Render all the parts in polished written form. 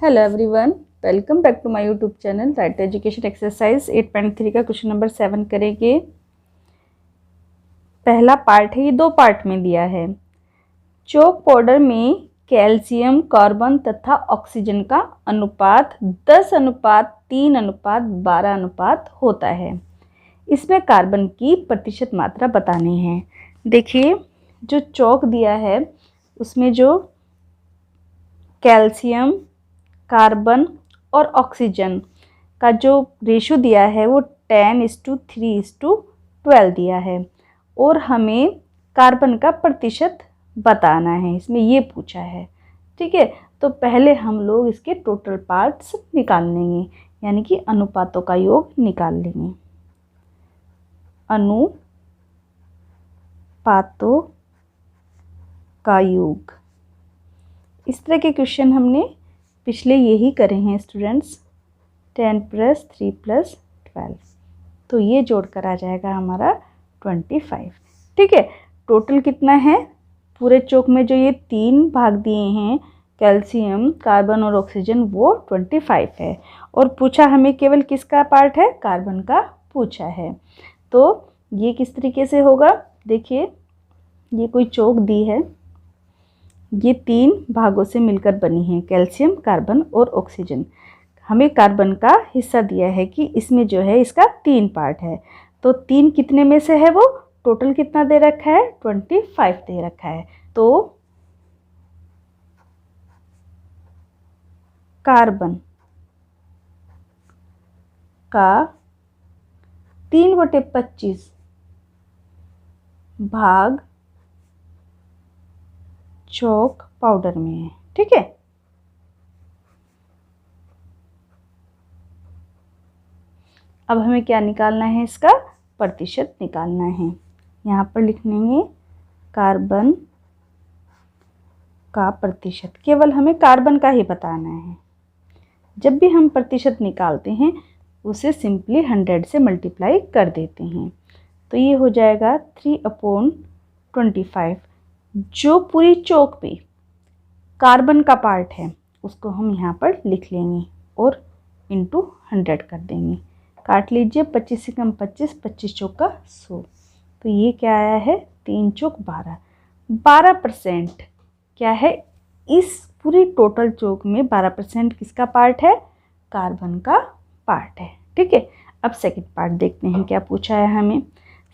Hello everyone, welcome back to my YouTube channel right education. Exercise 8.3 का question number 7 करेंगे। पहला part है, ये दो पार्ट में दिया है। चौक पाउडर में कैल्शियम, कार्बन तथा ऑक्सीजन का अनुपात 10:3:12 होता है। इसमें कार्बन की प्रतिशत मात्रा बतानी है। देखिए, जो चौक दिया है उसमें जो कैल्शियम, कार्बन और ऑक्सीजन का जो रेशो दिया है वो 10:3:12 दिया है और हमें कार्बन का प्रतिशत बताना है, इसमें ये पूछा है। ठीक है, तो पहले हम लोग इसके टोटल पार्ट्स निकाल लेंगे, यानी कि अनुपातों का योग निकाल लेंगे। अनुपातों का योग, इस तरह के क्वेश्चन हमने पिछले यही करे हैं स्टूडेंट्स। 10 + 3 + 12, तो ये जोड़कर आ जाएगा हमारा 25। ठीक है, टोटल कितना है पूरे चौक में? जो ये 3 भाग दिए हैं कैल्शियम, कार्बन और ऑक्सीजन, वो 25 है। और पूछा हमें केवल किसका पार्ट है? कार्बन का पूछा है। तो ये किस तरीके से होगा? देखिए, ये कोई चौक दी है, ये 3 भागों से मिलकर बनी है, कैल्शियम, कार्बन और ऑक्सीजन। हमें कार्बन का हिस्सा दिया है कि इसमें जो है इसका 3 पार्ट है। तो 3 कितने में से है? वो टोटल कितना दे रखा है? 25 दे रखा है। तो कार्बन का 3/25 भाग चौक पाउडर में है। ठीक है, अब हमें क्या निकालना है? इसका प्रतिशत निकालना है। यहाँ पर लिख लेंगे कार्बन का प्रतिशत। केवल हमें कार्बन का ही बताना है। जब भी हम प्रतिशत निकालते हैं उसे सिंपली 100 से मल्टीप्लाई कर देते हैं। तो ये हो जाएगा 3/25। जो पूरी चौक पे कार्बन का पार्ट है उसको हम यहाँ पर लिख लेंगे और इंटू 100 कर देंगे। काट लीजिए, 25 से कम 25, 25 चौका 100। तो ये क्या आया है? 3 चौक 12। 12% क्या है? इस पूरी टोटल चौक में 12% किसका पार्ट है? कार्बन का पार्ट है। ठीक है, अब सेकंड पार्ट देखते हैं क्या पूछा है हमें।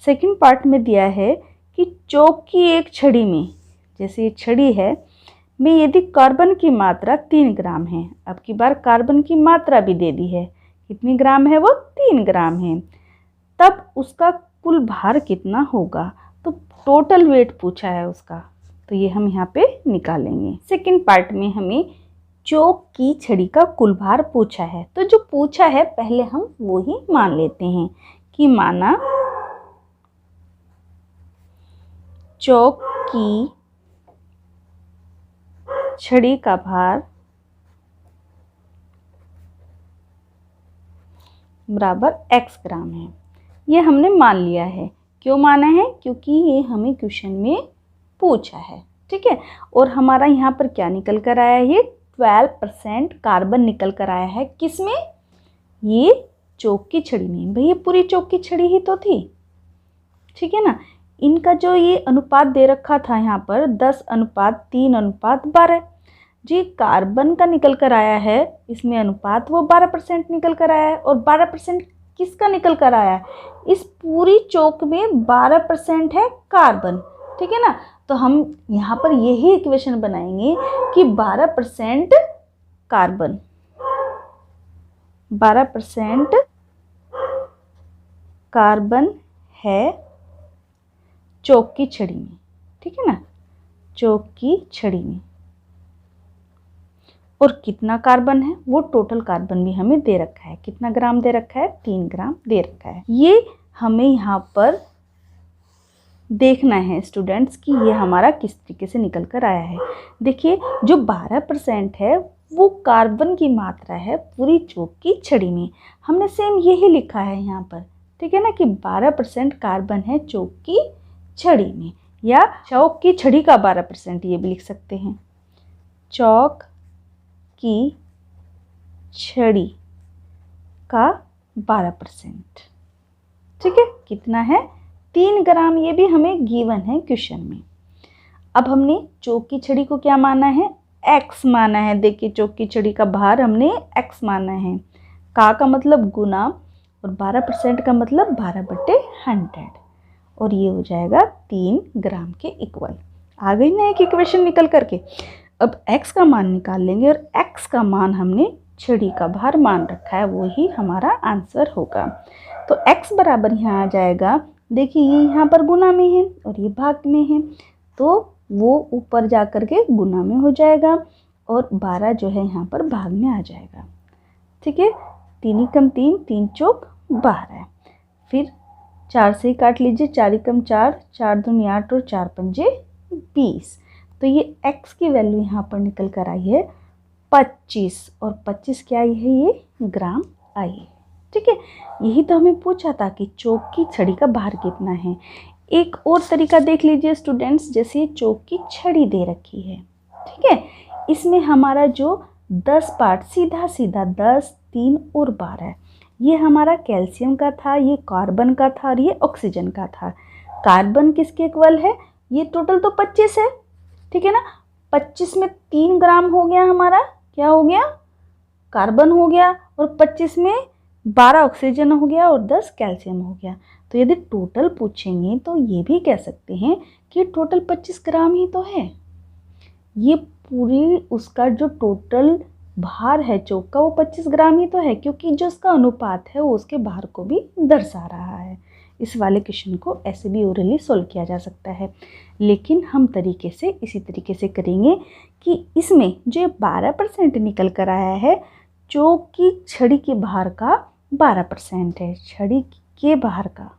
सेकंड पार्ट में दिया है कि चौक की एक छड़ी में, जैसे ये छड़ी है, में यदि कार्बन की मात्रा 3 ग्राम है। अब की बार कार्बन की मात्रा भी दे दी है, कितनी ग्राम है? वो 3 ग्राम है। तब उसका कुल भार कितना होगा? तो टोटल वेट पूछा है उसका, तो ये हम यहाँ पे निकालेंगे। सेकंड पार्ट में हमें चौक की छड़ी का कुल भार पूछा है, तो जो पूछा है पहले हम वो ही मान लेते हैं कि माना चौक की छड़ी का भार बराबर x ग्राम है। ये हमने मान लिया है। क्यों माना है? क्योंकि ये हमें क्वेश्चन में पूछा है। ठीक है, और हमारा यहाँ पर क्या निकल कर आया है? ये 12% कार्बन निकल कर आया है। किस में? ये चौक की छड़ी में। भाई, ये पूरी चौक की छड़ी ही तो थी। ठीक है ना, इनका जो ये अनुपात दे रखा था यहाँ पर 10:3:12, जी कार्बन का निकल कर आया है, इसमें अनुपात वो 12% निकल कर आया है। और 12% किसका निकल कर आया है? इस पूरी चौक में 12% है कार्बन। ठीक है ना, तो हम यहाँ पर यही इक्वेशन बनाएंगे कि 12% कार्बन, 12% कार्बन है चौक की छड़ी में। ठीक है ना, चौक की छड़ी में। और कितना कार्बन है? वो टोटल कार्बन भी हमें दे रखा है। कितना ग्राम दे रखा है? 3 ग्राम दे रखा है। ये हमें यहाँ पर देखना है स्टूडेंट्स कि ये हमारा किस तरीके से निकल कर आया है। देखिए, जो 12% है वो कार्बन की मात्रा है पूरी चौक की छड़ी में। हमने सेम यही लिखा है यहाँ पर। ठीक है ना, कि 12% कार्बन है चौक की छड़ी में, या चौक की छड़ी का 12%, ये भी लिख सकते हैं। चौक की छड़ी का 12%। ठीक है, कितना है? 3 ग्राम। ये भी हमें गिवन है क्वेश्चन में। अब हमने चौक की छड़ी को क्या माना है? x माना है। देखिए, चौक की छड़ी का भार हमने x माना है। का मतलब गुना और 12% का मतलब 12/100 और ये हो जाएगा 3 ग्राम के इक्वल। आ गई ना एक इक्वेशन निकल करके। अब x का मान निकाल लेंगे और x का मान हमने छड़ी का भार मान रखा है, वो ही हमारा आंसर होगा। तो x बराबर यहाँ आ जाएगा, देखिए ये यहाँ पर गुना में है और ये भाग में है, तो वो ऊपर जा कर के गुना में हो जाएगा और 12 जो है यहाँ पर भाग में आ जाएगा। ठीक है, 3 × 3 3 चौक 12। फिर 4 से ही काट लीजिए, 4 × 4 4 दूनी 8 और 4 पंजे 20। तो ये x की वैल्यू यहाँ पर निकल कर आई है 25 और 25 क्या आई है? ये ग्राम आई है। ठीक है, यही तो हमें पूछा था कि चौक की छड़ी का भार कितना है। एक और तरीका देख लीजिए स्टूडेंट्स, जैसे चौक की छड़ी दे रखी है। ठीक है, इसमें हमारा जो 10 पार्ट सीधा सीधा 10, 3 और 12, ये हमारा कैल्शियम का था, ये कार्बन का था और ये ऑक्सीजन का था। कार्बन किसके इक्वल है? ये टोटल तो 25 है। ठीक है ना, 25 में 3 ग्राम हो गया हमारा, क्या हो गया? कार्बन हो गया, और 25 में 12 ऑक्सीजन हो गया और 10 कैल्शियम हो गया। तो यदि टोटल पूछेंगे तो ये भी कह सकते हैं कि टोटल 25 ग्राम ही तो है। ये पूरी उसका जो टोटल भार है चौक का वो 25 ग्राम ही तो है, क्योंकि जो उसका अनुपात है वो उसके भार को भी दर्शा रहा है। इस वाले क्वेश्चन को ऐसे भी ओरली सॉल्व किया जा सकता है, लेकिन हम इसी तरीके से करेंगे कि इसमें जो 12% निकल कर आया है, चौक की छड़ी के भार का 12% है, छड़ी के भार का।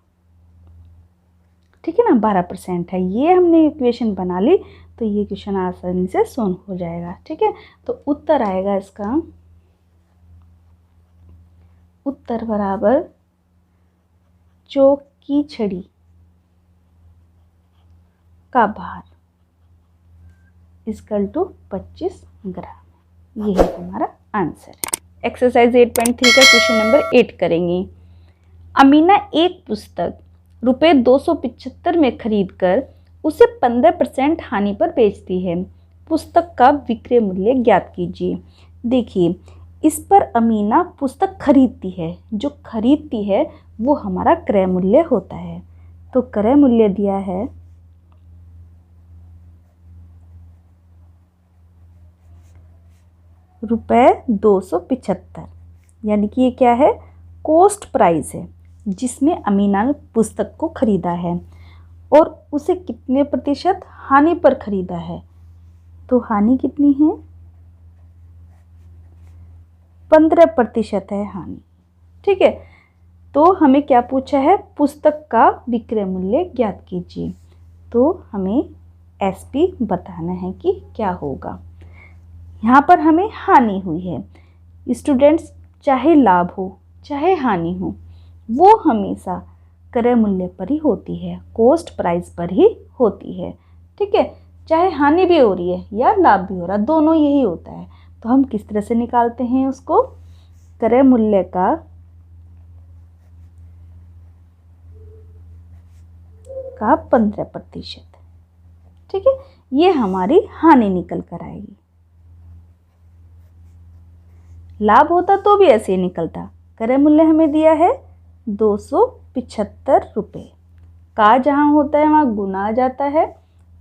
ठीक है ना, 12% है। ये हमने इक्वेशन बना ली तो ये क्वेश्चन आसानी से सॉल्व हो जाएगा। ठीक है, तो उत्तर आएगा इसका, उत्तर बराबर चौक की छड़ी का भार इक्वल टू 25 ग्राम। ये है हमारा आंसर है। एक्सरसाइज 8.3 का क्वेश्चन नंबर 8 करेंगे। अमीना एक पुस्तक रुपये 275 में खरीदकर उसे 15% हानि पर बेचती है। पुस्तक का विक्रय मूल्य ज्ञात कीजिए। देखिए, इस पर अमीना पुस्तक खरीदती है, जो खरीदती है वो हमारा क्रय मूल्य होता है। तो क्रय मूल्य दिया है ₹275, यानी कि ये क्या है? कॉस्ट प्राइस है, जिसमें अमीना ने पुस्तक को खरीदा है और उसे कितने प्रतिशत हानि पर खरीदा है। तो हानि कितनी है? 15% है हानि। ठीक है, तो हमें क्या पूछा है? पुस्तक का विक्रय मूल्य ज्ञात कीजिए। तो हमें SP बताना है कि क्या होगा। यहाँ पर हमें हानि हुई है। स्टूडेंट्स, चाहे लाभ हो चाहे हानि हो, वो हमेशा क्रय मूल्य पर ही होती है, कॉस्ट प्राइस पर ही होती है। ठीक है, चाहे हानि भी हो रही है या लाभ भी हो रहा है, दोनों यही होता है। तो हम किस तरह से निकालते हैं उसको? क्रय मूल्य का 15%। ठीक है, ये हमारी हानि निकल कर आएगी। लाभ होता तो भी ऐसे ही निकलता। क्रय मूल्य हमें दिया है 275 रुपये। का जहाँ होता है वहाँ गुना आ जाता है।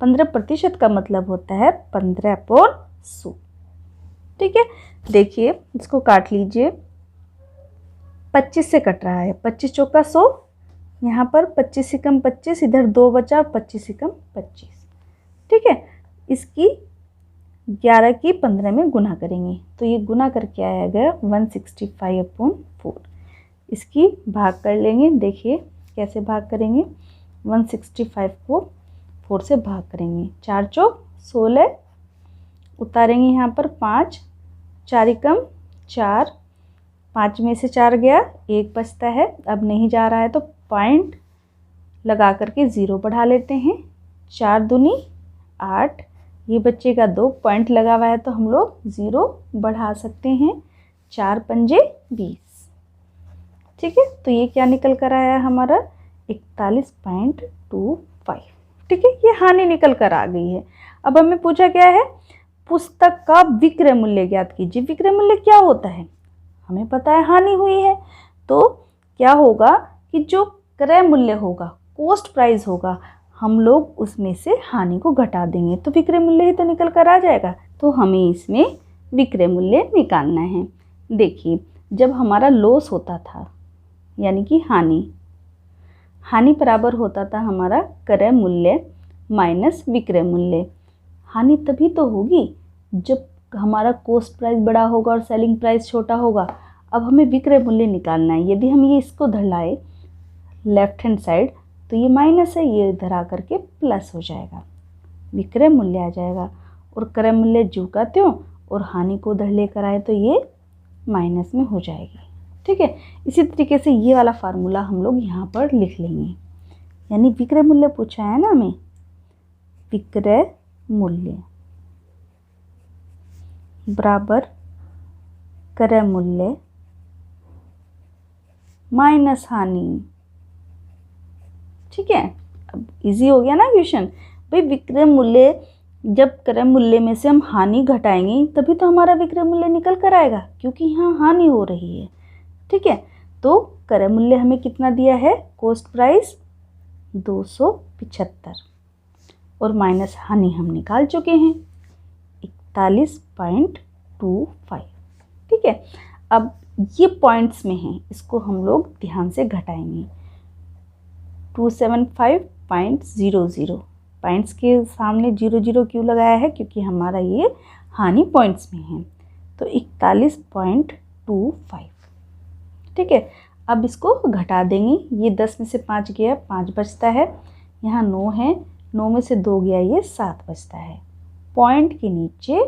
15% का मतलब होता है 15/100। ठीक है, देखिए इसको काट लीजिए। 25 से कट रहा है, 25 चौका 100, यहाँ पर 25 से कम 25, इधर 2 बचा, 25 से कम 25। ठीक है, इसकी 11 की 15 में गुना करेंगे तो ये गुना करके आएगा 165/4। इसकी भाग कर लेंगे। देखिए कैसे भाग करेंगे? 165 को 4 से भाग करेंगे। 4 चौक 16, उतारेंगे यहाँ पर 5, 4 एकम 4, 5 में से 4 गया, 1 बचता है। अब नहीं जा रहा है तो पॉइंट लगा करके 0 बढ़ा लेते हैं। 4 दूनी 8, ये बच्चे का 2 पॉइंट लगा हुआ है तो हम लोग 0 बढ़ा सकते हैं। 4 पंजे 20। ठीक है, तो ये क्या निकल कर आया हमारा 41.25। ठीक है, ये हानि निकल कर आ गई है। अब हमें पूछा क्या है, पुस्तक का विक्रय मूल्य ज्ञात कीजिए। विक्रय मूल्य क्या होता है, हमें पता है हानि हुई है, तो क्या होगा कि जो क्रय मूल्य होगा, कॉस्ट प्राइस होगा, हम लोग उसमें से हानि को घटा देंगे तो विक्रय मूल्य ही तो निकल कर आ जाएगा। तो हमें इसमें विक्रय मूल्य निकालना है। देखिए, जब हमारा लॉस होता था यानी कि हानि बराबर होता था हमारा क्रय मूल्य माइनस विक्रय मूल्य। हानि तभी तो होगी जब हमारा कॉस्ट प्राइस बड़ा होगा और सेलिंग प्राइस छोटा होगा। अब हमें विक्रय मूल्य निकालना है। यदि हम ये इसको धर लाए लेफ्ट हैंड साइड तो ये माइनस है, ये इधर आकर के प्लस हो जाएगा, विक्रय मूल्य आ जाएगा। और क्रय मूल्य ज्यों का त्यों और हानि को उधर लेकर आए तो ये माइनस में हो जाएगी। ठीक है, इसी तरीके से ये वाला फार्मूला हम लोग यहाँ पर लिख लेंगे। यानी विक्रय मूल्य पूछा है ना हमें, विक्रय मूल्य बराबर क्रय मूल्य माइनस हानि। ठीक है, अब इजी हो गया ना क्वेश्चन। भाई विक्रय मूल्य, जब क्रय मूल्य में से हम हानि घटाएंगे तभी तो हमारा विक्रय मूल्य निकल कर आएगा, क्योंकि यहाँ हानि हो रही है। ठीक है, तो क्रय मूल्य हमें कितना दिया है, कॉस्ट प्राइस 275 और माइनस हानि हम निकाल चुके हैं 41.25। ठीक है, अब ये पॉइंट्स में हैं, इसको हम लोग ध्यान से घटाएंगे। 275.00 पॉइंट्स के सामने 00 क्यों लगाया है, क्योंकि हमारा ये हानि पॉइंट्स में है, तो 41.25। ठीक है, अब इसको घटा देंगे। ये 10 में से 5 गया, 5 बचता है। यहाँ 9 है, 9 में से 2 गया, ये 7 बचता है। पॉइंट के नीचे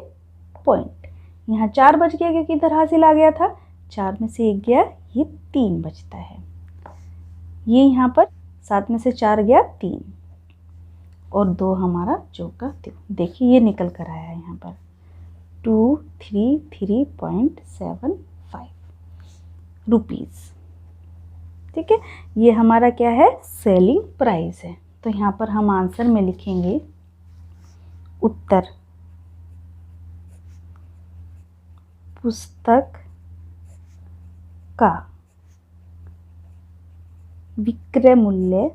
पॉइंट, यहाँ 4 बच गया क्योंकि इधर हासिल आ गया था, 4 में से 1 गया, ये 3 बचता है। ये यहाँ पर 7 में से 4 गया 3 और 2 हमारा जो का त्यों। देखिए ये निकल कर आया है यहाँ पर 233.75 रुपीज़। ठीक है, ये हमारा क्या है, सेलिंग प्राइस है। तो यहाँ पर हम आंसर में लिखेंगे उत्तर पुस्तक का विक्रय मूल्य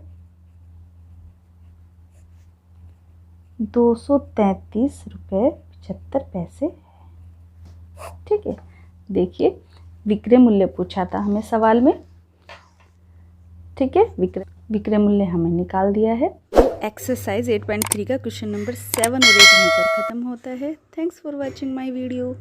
233 रुपये 75 पैसे है। ठीक है, देखिए विक्रय मूल्य पूछा था हमें सवाल में। ठीक है, विक्रय मूल्य हमें निकाल दिया है। तो एक्सरसाइज 8.3 का क्वेश्चन नंबर 7 और 8 यहीं पर ख़त्म होता है। Thanks for watching my video.